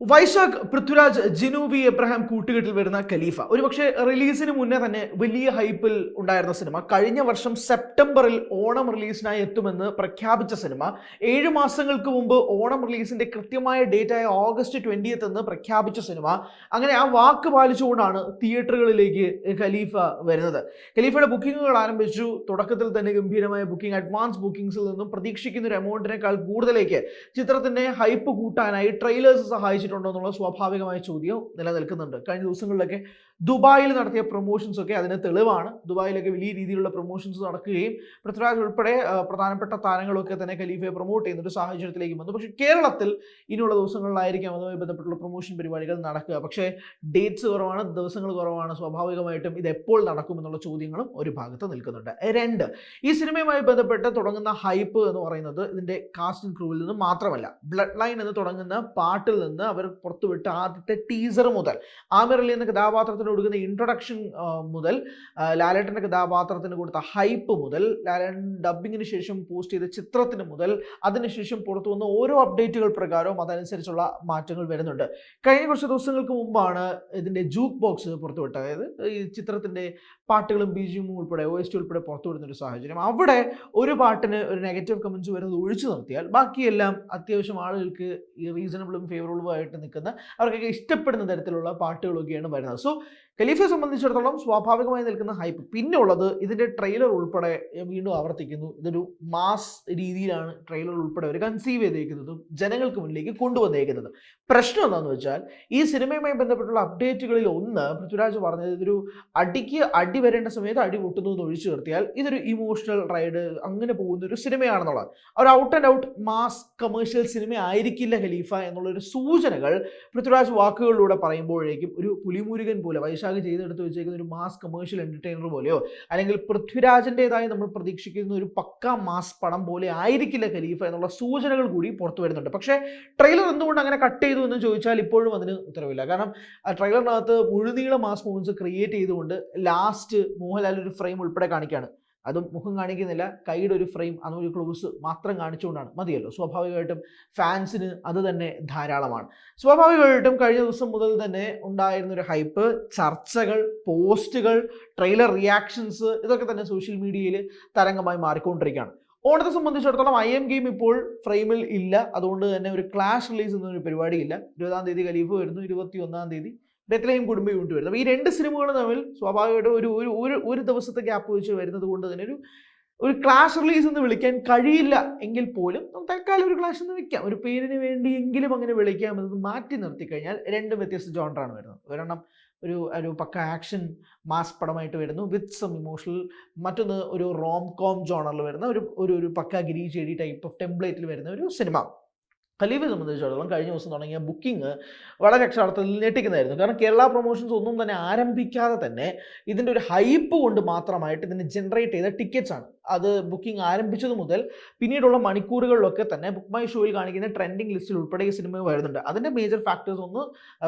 Vaishakh, Prithviraj, Jinu V Abraham കൂട്ടുകെട്ടിൽ വരുന്ന ഖലീഫ ഒരുപക്ഷെ റിലീസിന് മുന്നേ തന്നെ വലിയ ഹൈപ്പിൽ ഉണ്ടായിരുന്ന സിനിമ. കഴിഞ്ഞ വർഷം സെപ്റ്റംബറിൽ ഓണം റിലീസിനായി എത്തുമെന്ന് പ്രഖ്യാപിച്ച സിനിമ 7 മാസങ്ങൾക്ക് മുമ്പ് ഓണം റിലീസിന്റെ കൃത്യമായ ഡേറ്റ് ആയ ഓഗസ്റ്റ് 20 എന്ന് പ്രഖ്യാപിച്ച സിനിമ. അങ്ങനെ ആ വാക്ക് പാലിച്ചുകൊണ്ടാണ് തിയേറ്ററുകളിലേക്ക് ഖലീഫ വരുന്നത്. ഖലീഫയുടെ ബുക്കിങ്ങുകൾ ആരംഭിച്ചു. തുടക്കത്തിൽ തന്നെ ഗംഭീരമായ ബുക്കിംഗ്, അഡ്വാൻസ് ബുക്കിംഗ്സിൽ നിന്നും പ്രതീക്ഷിക്കുന്ന ഒരു എമൗണ്ടിനേക്കാൾ കൂടുതലേക്ക് ചിത്രത്തിന്റെ ഹൈപ്പ് കൂട്ടാനായി ട്രെയിലേഴ്സ് സഹായിച്ചു എന്നുള്ള സ്വാഭാവികമായ ചോദ്യം നിലനിൽക്കുന്നുണ്ട്. കഴിഞ്ഞ ദിവസങ്ങളിലൊക്കെ ദുബായിൽ നടത്തിയ പ്രൊമോഷൻസ് ഒക്കെ അതിന് തെളിവാണ്. ദുബായിലൊക്കെ വലിയ രീതിയിലുള്ള പ്രൊമോഷൻസ് നടക്കുകയും പൃഥ്വിരാജ് ഉൾപ്പെടെ പ്രധാനപ്പെട്ട താരങ്ങളൊക്കെ തന്നെ ഖലീഫയെ പ്രൊമോട്ട് ചെയ്യുന്ന ഒരു സാഹചര്യത്തിലേക്ക് വന്നു. പക്ഷേ കേരളത്തിൽ ഇനിയുള്ള ദിവസങ്ങളിലായിരിക്കാം അതുമായി ബന്ധപ്പെട്ടുള്ള പ്രൊമോഷൻ പരിപാടികൾ നടക്കുക. പക്ഷേ ഡേറ്റ്സ് കുറവാണ്, ദിവസങ്ങൾ കുറവാണ്. സ്വാഭാവികമായിട്ടും ഇത് എപ്പോൾ നടക്കുമെന്നുള്ള ചോദ്യങ്ങളും ഒരു ഭാഗത്ത് നിൽക്കുന്നുണ്ട്. 2, ഈ സിനിമയുമായി ബന്ധപ്പെട്ട് തുടങ്ങുന്ന ഹൈപ്പ് എന്ന് പറയുന്നത് ഇതിന്റെ കാസ്റ്റ് ആൻഡ് ക്രൂവിൽ നിന്ന് മാത്രമല്ല. ബ്ലഡ് ലൈൻ എന്ന് തുടങ്ങുന്ന പാട്ടിൽ നിന്ന് അവർ പുറത്തുവിട്ട ആദ്യത്തെ ടീസർ മുതൽ, ആമിർ അലി എന്ന കഥാപാത്രത്തിന് കൊടുക്കുന്ന ഇൻട്രൊഡക്ഷൻ മുതൽ, ലാലേട്ടന്റെ കഥാപാത്രത്തിന് കൊടുത്ത ഹൈപ്പ് മുതൽ, ലാലേട്ടൻ ഡബിങ്ങിന് ശേഷം പോസ്റ്റ് ചെയ്ത ചിത്രത്തിന് മുതൽ, അതിനുശേഷം പുറത്തു വന്ന ഓരോ അപ്ഡേറ്റുകൾ പ്രകാരവും അതനുസരിച്ചുള്ള മാറ്റങ്ങൾ വരുന്നുണ്ട്. കഴിഞ്ഞ കുറച്ച് ദിവസങ്ങൾക്ക് മുമ്പാണ് ഇതിന്റെ ജൂക്ക് ബോക്സ് പുറത്തുവിട്ടത്. അതായത് ഈ ചിത്രത്തിന്റെ പാട്ടുകളും ബിജിഎമ്മും ഉൾപ്പെടെ OST ഉൾപ്പെടെ പുറത്തുവിടുന്ന ഒരു സാഹചര്യം. അവിടെ ഒരു പാട്ടിന് ഒരു നെഗറ്റീവ് കമന്റ്സ് വരുന്നത് ഒഴിച്ചു നിർത്തിയാൽ ബാക്കിയെല്ലാം അത്യാവശ്യം ആളുകൾക്ക് ഈ റീസണബിളും ഫേവറബിളും ആയിട്ട് നിൽക്കുന്ന, അവർക്കൊക്കെ ഇഷ്ടപ്പെടുന്ന തരത്തിലുള്ള പാട്ടുകളൊക്കെയാണ് വരുന്നത്. സോ ഖലീഫയെ സംബന്ധിച്ചിടത്തോളം സ്വാഭാവികമായി നിൽക്കുന്ന ഹൈപ്പ്. പിന്നെ ഉള്ളത് ഇതിന്റെ ട്രെയിലർ ഉൾപ്പെടെ, വീണ്ടും ആവർത്തിക്കുന്നു, ഇതൊരു മാസ് രീതിയിലാണ് ട്രെയിലർ ഉൾപ്പെടെ അവർ കൺസീവ് ചെയ്തേക്കുന്നതും ജനങ്ങൾക്ക് മുന്നിലേക്ക് കൊണ്ടുവന്നേക്കുന്നത്. പ്രശ്നം എന്താണെന്ന് വെച്ചാൽ ഈ സിനിമയുമായി ബന്ധപ്പെട്ടുള്ള അപ്ഡേറ്റുകളിൽ ഒന്ന് പൃഥ്വിരാജ് പറഞ്ഞത് ഇതൊരു അടിക്ക് അടി വരേണ്ട സമയത്ത് അടി പൊട്ടുന്നു എന്ന് ഒഴിച്ചു നിർത്തിയാൽ ഇതൊരു ഇമോഷണൽ റൈഡ് അങ്ങനെ പോകുന്ന ഒരു സിനിമയാണെന്നുള്ളത്. ഒരു out and out mass commercial cinema ആയിരിക്കില്ല ഖലീഫ എന്നുള്ളൊരു സൂചനകൾ പൃഥ്വിരാജ് വാക്കുകളിലൂടെ പറയുമ്പോഴേക്കും ഒരു പുലിമുരുകൻ പോലെ വൈശാഖ് ചെയ്തെടുത്ത് വെച്ചേക്കുന്ന ഒരു മാസ് കമേഴ്ഷ്യൽ എന്റർടൈനർ പോലെയോ അല്ലെങ്കിൽ പൃഥ്വിരാജിൻ്റെതായി നമ്മൾ പ്രതീക്ഷിക്കുന്ന ഒരു പക്ക മാസ് പടം പോലെ ആയിരിക്കില്ല ഖലീഫ എന്നുള്ള സൂചനകൾ കൂടി പുറത്തു വരുന്നുണ്ട്. പക്ഷേ ട്രെയിലർ എന്തുകൊണ്ട് അങ്ങനെ കട്ട് ചെയ്തു എന്ന് ചോദിച്ചാൽ ഇപ്പോഴും അതിന് ഉത്തരവില്ല. കാരണം ട്രെയിലറിനകത്ത് മുഴുനീള മാസ് മൂവ്മെന്റ്സ് ക്രിയേറ്റ് ചെയ്തുകൊണ്ട് ലാസ്റ്റ് മോഹൻലാൽ ഒരു ഫ്രെയിം ഉൾപ്പെടെ കാണിക്കുകയാണ്. അതും മുഖം കാണിക്കുന്നില്ല, കൈയുടെ ഒരു ഫ്രെയിം, അതൊരു ക്ലോസ് മാത്രം കാണിച്ചുകൊണ്ടാണ് മതിയല്ലോ. സ്വാഭാവികമായിട്ടും ഫാൻസിന് അത് തന്നെ ധാരാളമാണ്. സ്വാഭാവികമായിട്ടും കഴിഞ്ഞ ദിവസം മുതൽ തന്നെ ഉണ്ടായിരുന്നൊരു ഹൈപ്പ്, ചർച്ചകൾ, പോസ്റ്റുകൾ, ട്രെയിലർ റിയാക്ഷൻസ്, ഇതൊക്കെ തന്നെ സോഷ്യൽ മീഡിയയിൽ തരംഗമായി മാറിക്കൊണ്ടിരിക്കുകയാണ്. ഓണത്തെ സംബന്ധിച്ചിടത്തോളം IM ഗെയിം ഇപ്പോൾ ഫ്രെയിമിൽ ഇല്ല. അതുകൊണ്ട് തന്നെ ഒരു ക്ലാഷ് റിലീസ് എന്നൊരു പരിപാടിയില്ല. 20-ാം തീയതി ഖലീഫ വരുന്നു, 21-ാം തീയതി ബെത്ലഹേം കുടുംബ യൂണിറ്റ് വരുന്നത്. ഈ 2 സിനിമകളും തമ്മിൽ സ്വാഭാവികമായിട്ടും ഒരു ദിവസത്തെ ഗ്യാപ്പ് വെച്ച് വരുന്നത് കൊണ്ട് തന്നെ ഒരു ക്ലാഷ് റിലീസ് എന്ന് വിളിക്കാൻ കഴിയില്ല എങ്കിൽ പോലും തൽക്കാലം ഒരു ക്ലാഷ് എന്ന് വെക്കാം, ഒരു പേരിന് വേണ്ടിയെങ്കിലും അങ്ങനെ വിളിക്കാമെന്നത് മാറ്റി നിർത്തി കഴിഞ്ഞാൽ 2 വ്യത്യസ്ത ജോണറാണ് വരുന്നത്. ഒരെണ്ണം ഒരു പക്ക ആക്ഷൻ മാസ് പടമായിട്ട് വരുന്നു വിത്ത് സം ഇമോഷണൽ, മറ്റൊന്ന് ഒരു റോം കോം ജോണറിൽ വരുന്ന ഒരു പക്ക ഗിരീഷ് ടൈപ്പ് ഓഫ് ടെംപ്ലേറ്റിൽ വരുന്ന ഒരു സിനിമ. ഖലീഫയെ സംബന്ധിച്ചിടത്തോളം കഴിഞ്ഞ ദിവസം തുടങ്ങിയ ബുക്കിംഗ് വളരെ അക്ഷരാർത്ഥത്തിൽ ഞെട്ടിക്കുന്നതായിരുന്നു. കാരണം കേരള പ്രൊമോഷൻസ് ഒന്നും തന്നെ ആരംഭിക്കാതെ തന്നെ ഇതിൻ്റെ ഒരു ഹൈപ്പ് കൊണ്ട് മാത്രമായിട്ട് ഇതിന് ജനറേറ്റ് ചെയ്ത ടിക്കറ്റ്സ് ആണ്. അത് ബുക്കിംഗ് ആരംഭിച്ചത് മുതൽ പിന്നീടുള്ള മണിക്കൂറുകളിലൊക്കെ തന്നെ ബുക്ക് മൈ ഷോയിൽ കാണിക്കുന്ന ട്രെൻഡിങ് ലിസ്റ്റിൽ ഉൾപ്പെടെ ഈ സിനിമ വരുന്നുണ്ട്. അതിൻ്റെ മേജർ ഫാക്ടേഴ്സ് ഒന്ന്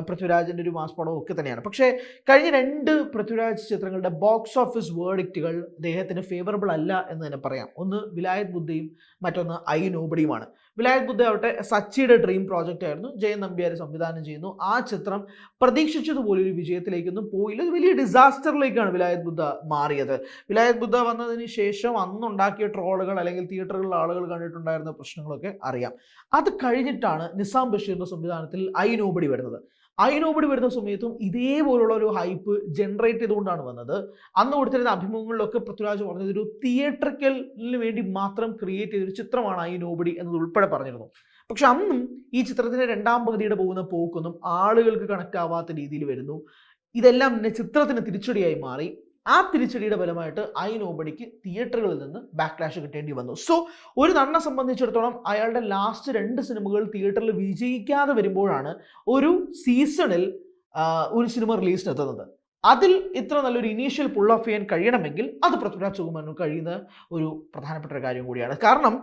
പൃഥ്വിരാജിൻ്റെ ഒരു മാസ് പടവും ഒക്കെ തന്നെയാണ്. പക്ഷേ കഴിഞ്ഞ 2 പൃഥ്വിരാജ് ചിത്രങ്ങളുടെ ബോക്സ് ഓഫീസ് വേർഡിക്റ്റുകൾ അദ്ദേഹത്തിന് ഫേവറബിൾ അല്ല എന്ന് തന്നെ പറയാം. ഒന്ന് വിലായത് ബുദ്ധയും മറ്റൊന്ന് ഐ നോബഡിയുമാണ്. വിലായത് ബുദ്ധ ആവട്ടെ സച്ചിയുടെ ഡ്രീം പ്രോജക്റ്റ് ആയിരുന്നു, ജയൻ നമ്പ്യാർ സംവിധാനം ചെയ്യുന്നു. ആ ചിത്രം പ്രതീക്ഷിച്ചതുപോലെ ഒരു വിജയത്തിലേക്കൊന്നും പോയില്ല, വലിയ ഡിസാസ്റ്ററിലേക്കാണ് വിലായത് ബുദ്ധ മാറിയത്. വിലായത് ബുദ്ധ വന്നതിന് ശേഷം അന്നുണ്ടാക്കിയ ട്രോളുകൾ അല്ലെങ്കിൽ തിയേറ്ററുകളിൽ ആളുകൾ കണ്ടിട്ടുണ്ടായിരുന്ന പ്രശ്നങ്ങളൊക്കെ അറിയാം. അത് കഴിഞ്ഞിട്ടാണ് നിസാം ബഷീറിന്റെ സംവിധാനത്തിൽ ഐ നോബഡി വരുന്നത്. ഐ നോബഡി വരുന്ന സമയത്തും ഇതേപോലുള്ള ഒരു ഹൈപ്പ് ജനറേറ്റ് ചെയ്തുകൊണ്ടാണ് വന്നത്. അന്ന് കൊടുത്തിരുന്ന അഭിമുഖങ്ങളിലൊക്കെ പൃഥ്വിരാജ് പറഞ്ഞത് ഒരു തിയേറ്ററിക്കലിന് വേണ്ടി മാത്രം ക്രിയേറ്റ് ചെയ്തൊരു ചിത്രമാണ് ഐ നോബഡി എന്നത് ഉൾപ്പെടെ പറഞ്ഞിരുന്നു. പക്ഷെ അന്നും ഈ ചിത്രത്തിന്റെ 2ാം പകുതിയുടെ പോകുന്ന പോക്കൊന്നും ആളുകൾക്ക് കണക്ട് ആവാത്ത രീതിയിൽ വരുന്നു. ഇതെല്ലാം തന്നെ ചിത്രത്തിന് തിരിച്ചടിയായി മാറി. ആ തിരിച്ചടിയുടെ ഫലമായിട്ട് ഐ നോബഡിക്ക് തിയേറ്ററുകളിൽ നിന്ന് ബാക്ക്ലാഷ് കിട്ടേണ്ടി വന്നു. സോ ഒരു നടനെ സംബന്ധിച്ചിടത്തോളം അയാളുടെ ലാസ്റ്റ് 2 സിനിമകൾ തിയേറ്ററിൽ വിജയിക്കാതെ വരുമ്പോഴാണ് ഒരു സീസണിൽ ഒരു സിനിമ റിലീസിനെത്തുന്നത്. അതിൽ ഇത്ര നല്ലൊരു ഇനീഷ്യൽ പുൾ ഓഫ് ചെയ്യാൻ കഴിയണമെങ്കിൽ അത് പൃഥ്വിരാജ് സുകുമാരന് കഴിയുന്ന ഒരു പ്രധാനപ്പെട്ട ഒരു കാര്യം കൂടിയാണ്. കാരണം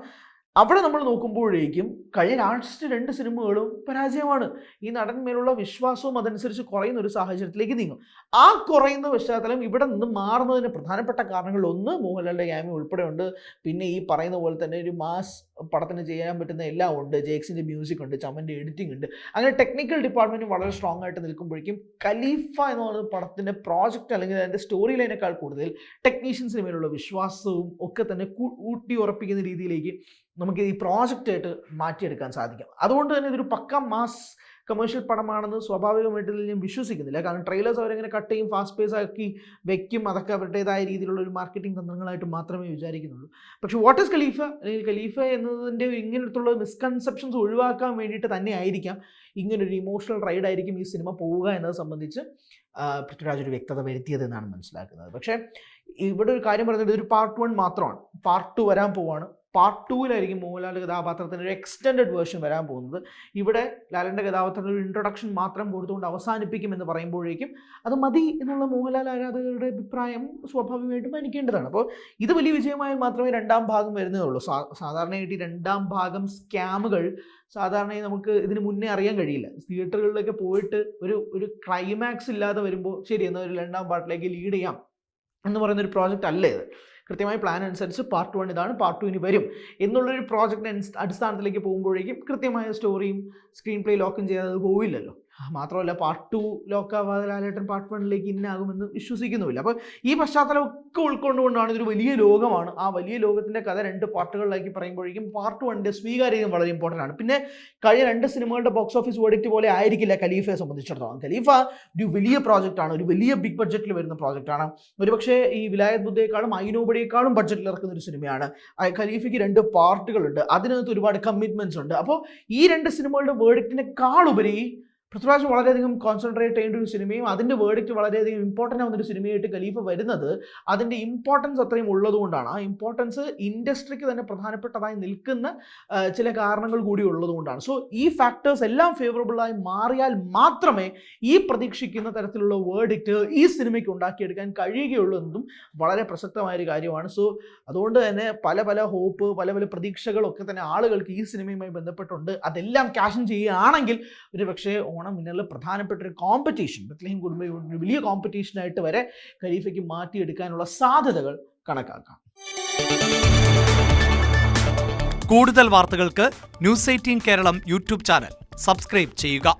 അവിടെ നമ്മൾ നോക്കുമ്പോഴേക്കും കഴിഞ്ഞ ലാസ്റ്റ് 2 സിനിമകളും പരാജയമാണ്. ഈ നടന്മേലുള്ള വിശ്വാസവും അതനുസരിച്ച് കുറയുന്ന ഒരു സാഹചര്യത്തിലേക്ക് നീങ്ങും. ആ കുറയുന്ന പശ്ചാത്തലം ഇവിടെ നിന്ന് മാറുന്നതിന് പ്രധാനപ്പെട്ട കാരണങ്ങളിൽ ഒന്ന് മോഹൻലാലിൻ്റെ ക്യാമിയോ ഉൾപ്പെടെയുണ്ട്. പിന്നെ ഈ പറയുന്ന പോലെ തന്നെ ഒരു മാസ് പടത്തിന് ചെയ്യാൻ പറ്റുന്ന എല്ലാം ഉണ്ട്. ജേക്സിൻ്റെ മ്യൂസിക് ഉണ്ട്, ചമൻ്റെ എഡിറ്റിംഗ് ഉണ്ട്. അങ്ങനെ ടെക്നിക്കൽ ഡിപ്പാർട്ട്മെൻറ്റ് വളരെ സ്ട്രോങ് ആയിട്ട് നിൽക്കുമ്പോഴേക്കും ഖലീഫ എന്ന് പറയുന്ന പടത്തിൻ്റെ പ്രോജക്റ്റ് അല്ലെങ്കിൽ അതിൻ്റെ സ്റ്റോറി ലൈനേക്കാൾ കൂടുതൽ ടെക്നീഷ്യൻസിന് മേലുള്ള വിശ്വാസവും ഒക്കെ തന്നെ ഊട്ടി ഉറപ്പിക്കുന്ന രീതിയിലേക്ക് നമുക്ക് ഈ പ്രോജക്റ്റായിട്ട് മാറ്റിയെടുക്കാൻ സാധിക്കും. അതുകൊണ്ട് തന്നെ ഇതൊരു പക്ക മാസ് കമേഴ്ഷ്യൽ പടമാണെന്ന് സ്വാഭാവികമായിട്ട് ഞാൻ വിശ്വസിക്കുന്നില്ല. കാരണം ട്രെയിലേഴ്സ് അവരെങ്ങനെ കട്ട് ചെയ്യും, ഫാസ്റ്റ് പേസ് ആക്കി വെക്കും, അതൊക്കെ അവരുടേതായ രീതിയിലുള്ള ഒരു മാർക്കറ്റിംഗ് തന്ത്രങ്ങളായിട്ട് മാത്രമേ വിചാരിക്കുന്നുള്ളൂ. പക്ഷേ വാട്ട് ഈസ് ഖലീഫ അല്ലെങ്കിൽ ഖലീഫ എന്നതിൻ്റെ ഇങ്ങനത്തുള്ള മിസ്കൺസെപ്ഷൻസ് ഒഴിവാക്കാൻ വേണ്ടിയിട്ട് തന്നെ ആയിരിക്കാം ഇങ്ങനൊരു ഇമോഷണൽ റൈഡായിരിക്കും ഈ സിനിമ പോവുക എന്നത് സംബന്ധിച്ച് പൃഥ്വിരാജ് ഒരു വ്യക്തത വരുത്തിയതെന്നാണ് മനസ്സിലാക്കുന്നത്. പക്ഷേ ഇവിടെ ഒരു കാര്യം പറയുന്നത് ഇതൊരു പാർട്ട് 1 മാത്രമാണ്. പാർട്ട് 2 വരാൻ പോവാണ്. പാർട്ട് 2-ലായിരിക്കും മോഹൻലാലിൻ്റെ കഥാപാത്രത്തിൻ്റെ ഒരു എക്സ്റ്റെൻഡഡ് വേർഷൻ വരാൻ പോകുന്നത്. ഇവിടെ ലാലിൻ്റെ കഥാപാത്രത്തിൻ്റെ ഒരു ഇൻട്രൊഡക്ഷൻ മാത്രം കൊടുത്തുകൊണ്ട് അവസാനിപ്പിക്കുമെന്ന് പറയുമ്പോഴേക്കും അത് മതി എന്നുള്ള മോഹൻലാൽ ആരാധകരുടെ അഭിപ്രായം സ്വാഭാവികമായിട്ടും മാനിക്കേണ്ടതാണ്. അപ്പോൾ ഇത് വലിയ വിജയമായാൽ മാത്രമേ 2ാം ഭാഗം വരുന്നതേ ഉള്ളൂ. സാധാരണയായിട്ട് ഈ 2ാം ഭാഗം സ്കാമുകൾ സാധാരണയായി നമുക്ക് ഇതിന് മുന്നേ അറിയാൻ കഴിയില്ല. തിയേറ്ററുകളിലൊക്കെ പോയിട്ട് ഒരു ക്ലൈമാക്സ് ഇല്ലാതെ വരുമ്പോൾ ശരി എന്നാൽ ഒരു 2ാം പാർട്ടിലേക്ക് ലീഡ് ചെയ്യാം എന്ന് പറയുന്നൊരു പ്രോജക്റ്റ് അല്ലേ ഇത്. കൃത്യമായ പ്ലാൻ അനുസരിച്ച് പാർട്ട് 1 ഇതാണ്, പാർട്ട് 2 ഇനി വരും എന്നുള്ളൊരു പ്രോജക്റ്റിൻ്റെ അടിസ്ഥാനത്തിലേക്ക് പോകുമ്പോഴേക്കും കൃത്യമായ സ്റ്റോറിയും സ്ക്രീൻ പ്ലേ ലോക്കും ചെയ്യാതെ പോവില്ലല്ലോ. മാത്രമല്ല പാർട്ട് 2 ലോക്കാവാതെ ലാലേട്ടൻ പാർട്ട് 1-ലേക്ക് ഇന്നാകുമെന്ന് വിശ്വസിക്കുന്നുമില്ല. അപ്പോൾ ഈ പശ്ചാത്തലമൊക്കെ ഉൾക്കൊണ്ടുകൊണ്ടാണ് ഇതൊരു വലിയ ലോകമാണ്. ആ വലിയ ലോകത്തിൻ്റെ കഥ 2 പാർട്ടുകളിലാക്കി പറയുമ്പോഴേക്കും പാർട്ട് 1-ൻ്റെ സ്വീകാര്യത വളരെ ഇമ്പോർട്ടൻ്റ് ആണ്. പിന്നെ കഴിഞ്ഞ 2 സിനിമകളുടെ ബോക്സ് ഓഫീസ് വേർഡിക്റ്റ് പോലെ ആയിരിക്കില്ല ഖലീഫയെ സംബന്ധിച്ചിടത്തോളം. ഖലീഫ ഒരു വലിയ പ്രോജക്റ്റാണ്, ഒരു വലിയ ബിഗ് ബഡ്ജറ്റിൽ വരുന്ന പ്രോജക്റ്റാണ്. ഒരുപക്ഷേ ഈ വിലായത് ബുദ്ധയെക്കാളും ഐനോബടിയേക്കാളും ബഡ്ജറ്റിൽ ഇറക്കുന്ന ഒരു സിനിമയാണ്. ഖലീഫയ്ക്ക് 2 പാർട്ടുകളുണ്ട്, അതിനകത്ത് ഒരുപാട് കമ്മിറ്റ്മെൻറ്റ്സ് ഉണ്ട്. അപ്പോൾ ഈ 2 സിനിമകളുടെ വേർഡിക്റ്റിനേക്കാളുപരി പൃഥ്വിരാജ് വളരെയധികം കോൺസെൻട്രേറ്റ് ചെയ്യേണ്ട ഒരു സിനിമയും അതിൻ്റെ വേർഡിക്റ്റ് വളരെയധികം ഇമ്പോർട്ടൻ്റ് ആവുന്നൊരു സിനിമയായിട്ട് ഖലീഫ വരുന്നത് അതിൻ്റെ ഇമ്പോർട്ടൻസ് അത്രയും ഉള്ളതുകൊണ്ടാണ്. ആ ഇമ്പോർട്ടൻസ് ഇൻഡസ്ട്രിക്ക് തന്നെ പ്രധാനപ്പെട്ടതായി നിൽക്കുന്ന ചില കാരണങ്ങൾ കൂടി ഉള്ളതുകൊണ്ടാണ്. സോ ഈ ഫാക്ടേഴ്സ് എല്ലാം ഫേവറബിളായി മാറിയാൽ മാത്രമേ ഈ പ്രതീക്ഷിക്കുന്ന തരത്തിലുള്ള വേർഡിക്റ്റ് ഈ സിനിമയ്ക്ക് ഉണ്ടാക്കിയെടുക്കാൻ കഴിയുകയുള്ളൂ എന്നതും വളരെ പ്രസക്തമായൊരു കാര്യമാണ്. സോ അതുകൊണ്ട് തന്നെ പല ഹോപ്പ്, പല പ്രതീക്ഷകളൊക്കെ തന്നെ ആളുകൾക്ക് ഈ സിനിമയുമായി ബന്ധപ്പെട്ടുണ്ട്. അതെല്ലാം ക്യാഷ് ചെയ്യുകയാണെങ്കിൽ ഒരു പക്ഷേ ഓണം വിന്നറിൽ പ്രധാനപ്പെട്ട ഒരു കോമ്പറ്റീഷൻ, ബത്ലഹേം കുടുംബ വലിയ കോമ്പറ്റീഷനായിട്ട് വരെ ഖലീഫയ്ക്ക് മാറ്റിയെടുക്കാനുള്ള സാധ്യതകൾ കണക്കാക്കാം. കൂടുതൽ വാർത്തകൾക്ക് News 18 Keralam YouTube channel subscribe ചെയ്യുക.